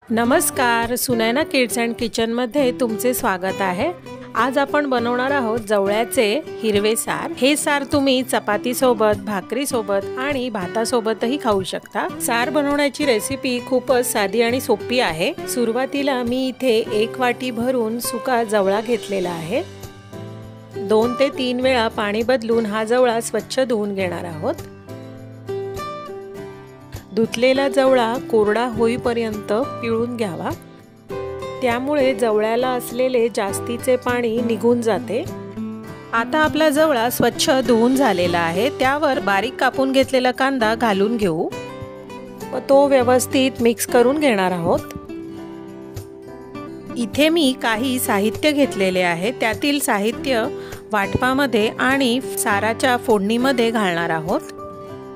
नमस्कार, Sunaina kids and किचनमध्ये तुमचे स्वागत आहे। आज आपण बनवणार आहोत जवळ्याचे हिरवे सार। हे सार तुम्ही चपाती सोबत, भाकरी सोबत आणि भातासोबतही खाऊ शकता। सार बनवण्याची रेसिपी खूपच साधी आणि सोपी आहे। सुरुवातीला मी इथे 1 वाटी भरून सुका जवळा घेतलेला आहे। 2 ते 3 वेळा पाणी बदलून हा जवळा स्वच्छ धुवून घेणार आहोत। धुतलेला जवळा कोरडा होईपर्यंत पिळून घ्यावा, त्यामुळे जवळ्याला असलेले जास्तीचे पाणी निघून जाते। आता आपला जवळा स्वच्छ धुवून झालेला आहे। त्यावर बारीक कापून घेतलेला कांदा घालून घेऊ व तो व्यवस्थित मिक्स करून घेणार आहोत। इथे मी काही साहित्य घेतलेले आहे। त्यातील साहित्य वाटपामध्ये आणि साराच्या फोडणीमध्ये घालणार आहोत।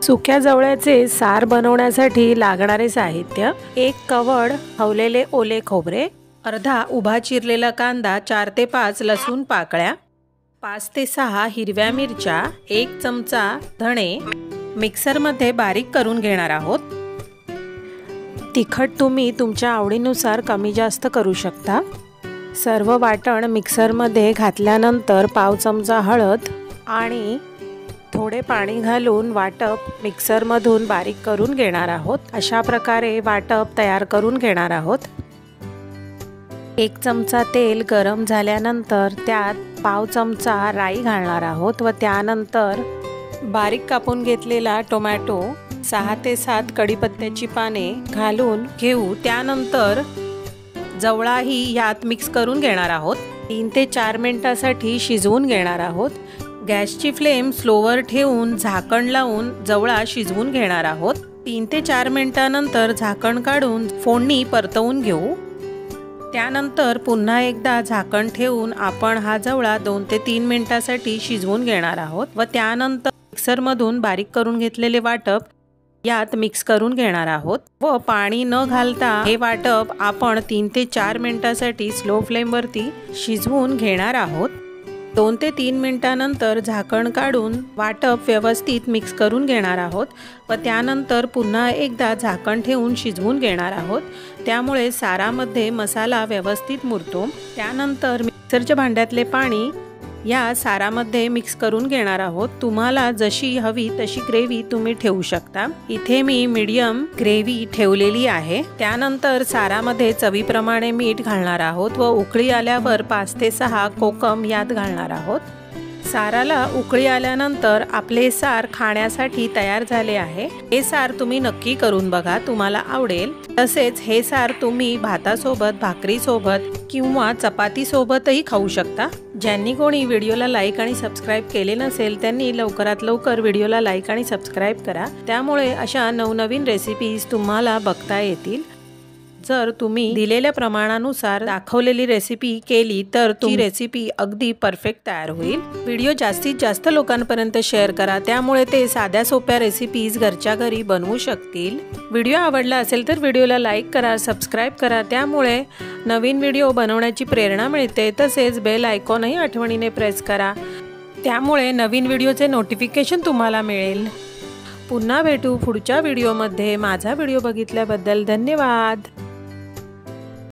सुक्या जवळ्याचे सार बनवण्यासाठी लागणारे साहित्य: 1 कवड खवलेले ओले खोबरे, अर्धा उभा चिरलेला कांदा, 4 ते 5 लसूण पाकळ्या, 5 ते 6 हिरव्या मिरच्या, 1 चमचा धणे मिक्सरमध्ये बारीक करून घेणार आहोत। तिखट तुम्ही तुमच्या आवडीनुसार कमी जास्त करू शकता। सर्व वाटण मिक्सरमध्ये घातल्यानंतर पाव चमचा हळद आणि थोडे पाणी घालून वाटप मिक्सरमधून बारीक करून घेणार आहोत। अशा प्रकारे वाटप तयार करून घेणार आहोत। 1 चमचा तेल गरम झाल्यानंतर त्यात पाव चमचा राई घालणार आहोत व त्यानंतर बारीक कापून घेतलेला टोमॅटो, 6 ते 7 कढीपत्त्याची पाने घालून घेऊ। त्यानंतर जवळाही यात मिक्स करून घेणार आहोत। 3 ते 4 मिनिटांसाठी शिजवून घेणार आहोत। गॅसची फ्लेम स्लोवर ठेवून झाकण लावून जवळा शिजवून घेणार आहोत। 3 ते 4 मिनिटांनंतर झाकण काढून फोडणी परतवून घेऊ। त्यानंतर पुन्हा एकदा झाकण ठेवून आपण हा जवळा 2 ते 3 मिनिटांसाठी शिजवून घेणार आहोत व त्यानंतर मिक्सरमधून बारीक करून घेतलेले वाटप यात मिक्स करून घेणार आहोत व पाणी न घालता हे वाटप आपण 3 ते 4 मिनिटांसाठी स्लो फ्लेमवरती शिजवून घेणार आहोत। 2 ते 3 मिनिटांनंतर झाकण काढून वाटप व्यवस्थित मिक्स करून घेणार आहोत व त्यानंतर पुन्हा एकदा झाकण ठेवून शिजवून घेणार आहोत। त्यामुळे सारामध्ये मसाला व्यवस्थित मुरतो। त्यानंतर मिक्सरच्या भांड्यातले पाणी या सारामध्ये मिक्स करून घेणार आहोत। तुम्हाला जशी हवी तशी ग्रेव्ही तुम्ही ठेवू शकता। इथे मी मीडियम ग्रेव्ही ठेवलेली आहे। त्यानंतर सारामध्ये चवीप्रमाणे मीठ घालणार आहोत व उकळी आल्यावर 5 ते 6 कोकम यात घालणार आहोत। साराला उकळी आल्यानंतर आपले सार खाण्यासाठी तयार झाले आहे। हे सार तुम्ही नक्की करून बघा, तुम्हाला आवडेल। तसेच हे सार तुम्ही भातासोबत, भाकरीसोबत किंवा चपातीसोबतही खाऊ शकता। ज्यांनी कोणी व्हिडिओला लाईक आणि सबस्क्राईब केले नसेल त्यांनी लवकरात लवकर व्हिडिओला लाईक आणि सबस्क्राईब करा, त्यामुळे अशा नवनवीन रेसिपीज तुम्हाला बघता येतील। जर तुम्ही दिलेल्या प्रमाणानुसार दाखवलेली रेसिपी केली तर ती रेसिपी अगदी परफेक्ट तयार होईल। व्हिडिओ जास्तीत जास्त लोकांपर्यंत शेअर करा, त्यामुळे ते साध्या सोप्या रेसिपीज घरच्या घरी बनवू शकतील। व्हिडिओ आवडला असेल तर व्हिडिओला लाईक करा, सबस्क्राईब करा, त्यामुळे नवीन व्हिडिओ बनवण्याची प्रेरणा मिळते। तसेच बेल आयकॉनही आठवणीने प्रेस करा, त्यामुळे नवीन व्हिडिओचे नोटिफिकेशन तुम्हाला मिळेल। पुन्हा भेटू पुढच्या व्हिडिओमध्ये। माझा व्हिडिओ बघितल्याबद्दल धन्यवाद।